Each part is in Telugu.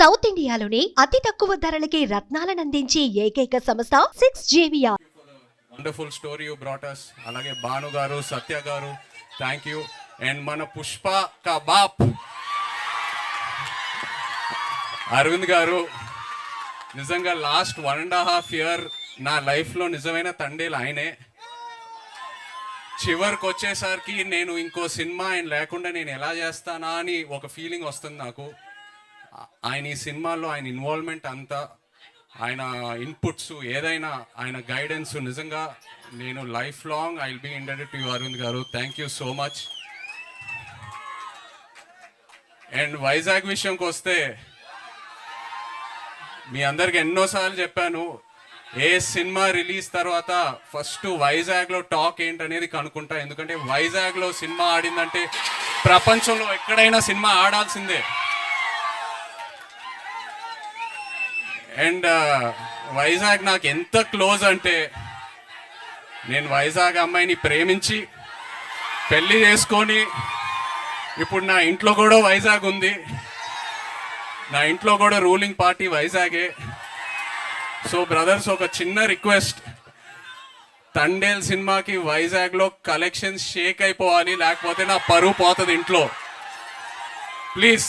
సౌత్ ఇండియాలోని అతి తక్కువ ధరలకి రత్నాలనందించే ఏకైక సంస్థ 6JVR. Wonderful story you brought us. అలాగే భాను గారు, సత్య గారు, థ్యాంక్ యూ. అండ్ మన పుష్ప కా బాప్ అరవింద్ గారు, నిజంగా లాస్ట్ 1.5 year నా లైఫ్లో నిజమైన తండేలు ఆయనే. చివరికి వచ్చేసరికి నేను ఇంకో సినిమా ఆయన లేకుండా నేను ఎలా చేస్తానా అని ఒక ఫీలింగ్ వస్తుంది నాకు. ఆయన ఈ సినిమాలో ఆయన ఇన్వాల్వ్మెంట్ అంతా, ఆయన ఇన్పుట్స్, ఏదైనా ఆయన గైడెన్స్, నిజంగా నేను life long I will be indebted to you Arvind garu. Thank you so much. And Vizag విషయంకి వస్తే, మీ అందరికి ఎన్నోసార్లు చెప్పాను, ఏ సినిమా రిలీజ్ తర్వాత ఫస్ట్ వైజాగ్లో టాక్ ఏంటనేది కనుక్కుంటా. ఎందుకంటే వైజాగ్లో సినిమా ఆడిందంటే ప్రపంచంలో ఎక్కడైనా సినిమా ఆడాల్సిందే. అండ్ వైజాగ్ నాకు ఎంత క్లోజ్ అంటే, నేను వైజాగ్ అమ్మాయిని ప్రేమించి పెళ్ళి చేసుకొని ఇప్పుడు నా ఇంట్లో కూడా వైజాగ్ ఉంది. నా ఇంట్లో కూడా రూలింగ్ పార్టీ వైజాగే. సో బ్రదర్స్, ఒక చిన్న రిక్వెస్ట్, తండేల్ సినిమాకి వైజాగ్లో కలెక్షన్స్ షేక్ అయిపోవాలి, లేకపోతే నా పరువు పోతుంది ఇంట్లో. ప్లీజ్.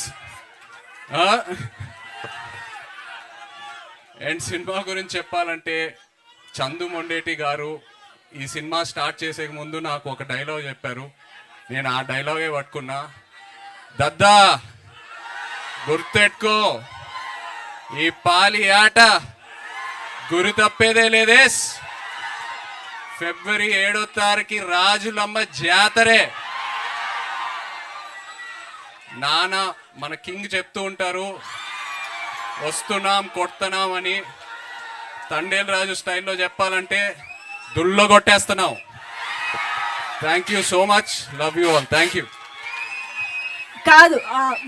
అండ్ సినిమా గురించి చెప్పాలంటే, చందు మొండేటి గారు ఈ సినిమా స్టార్ట్ చేసే ముందు నాకు ఒక డైలాగ్ చెప్పారు. నేను ఆ డైలాగే పట్టుకున్నా. దద్దా గుర్తెట్టుకో, ఈ పాలి ఆట గురి తప్పేదే లేదేస్. February 7వ రాజులమ్మ జాతరే. నాన్న మన కింగ్ చెప్తూ ఉంటారు, వస్తున్నాం కొడుతున్నాం అని. తండేల్ రాజు స్టైల్లో చెప్పాలంటే దుల్లో కొట్టేస్తున్నాం. Thank you so much. Love you all. Thank you. కాదు,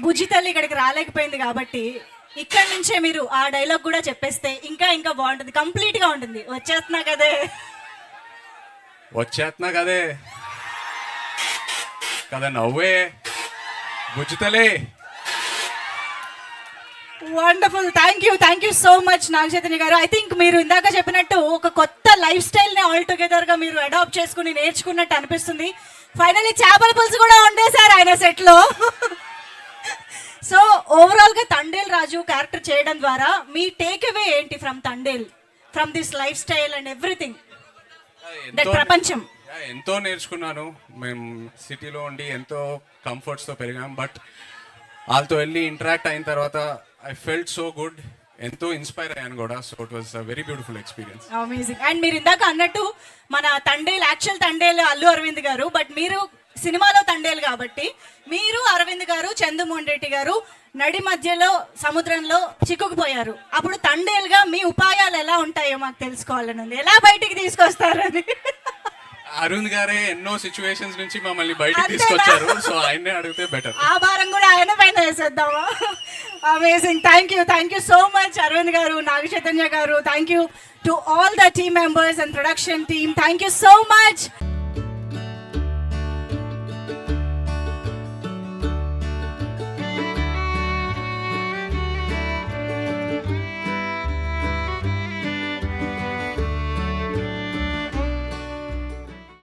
బుజ్జి తల్లి ఇక్కడికి రాలేకపోయింది కాబట్టి ఇక్కడ నుంచే మీరు ఆ డైలాగ్ కూడా చెప్పేస్తే ఇంకా ఇంకా బాగుంటుంది, కంప్లీట్ గా ఉంటుంది. వచ్చేస్తున్నా కదే కదా నవ్వే బుజ్జితలే. Wonderful. Thank you so much Naga Chaitanya garu. I think మీరు ఇందాక చెప్పినట్టు ఒక కొత్త లైఫ్ స్టైల్ ని ఆల్ టుగెదర్ గా మీరు అడాప్ట్ చేసుకుని నేర్చుకున్నట్టు అనిపిస్తుంది. ఫైనల్లీ చేపల పులుసు కూడా వండేశారు ఆయన సెట్ లో. సో ఓవరాల్ గా తండేల్ రాజు క్యారెక్టర్ చేయడం ద్వారా మీ టేక్ అవే ఏంటి from Thandel, from this life style and everything, that ప్రపంచం? ఎంతో నేర్చుకున్నాను. మేము సిటీలో ఉండి ఎంతో కంఫర్ట్స్తో పెరిగాం. బట్ వాళ్ళతో వెళ్ళి ఇంటరాక్ట్ అయిన తర్వాత ఐ ఫెల్ట్ సో గుడ్. ఎంతో ఇన్స్పైర్ అయ్యాను కూడా. So it was a very beautiful experience. Amazing. And మీరు ఇందాక అన్నట్టు మన తండేల్, యాక్చువల్ తండేల్ అల్లు అరవింద్ గారు, బట్ మీరు సినిమాలో తండేల్ కాబట్టి మీరు అరవింద్ గారు, చందు మొండేటి గారు నడి మధ్యలో సముద్రంలో చిక్కుకుపోయారు. అప్పుడు తండేల్ గా మీ ఉపాయాలు ఎలా ఉంటాయో మాకు తెలుసుకోవాలని ఉంది. ఎలా బయటికి తీసుకొస్తారని. అరుణ్ గారే ఎన్నో సిచ్యువేషన్స్ నుంచి మమ్మల్ని బయటికి తీసుకొచ్చారు. సో ఆయనే అడిగితే బెటర్. ఆ భారం కూడా ఆయన పైన వేసేద్దామా? Amazing. Thank you so much Arvind garu, Naga Chaitanya garu. Thank you to all the team members and production team. Thank you so much.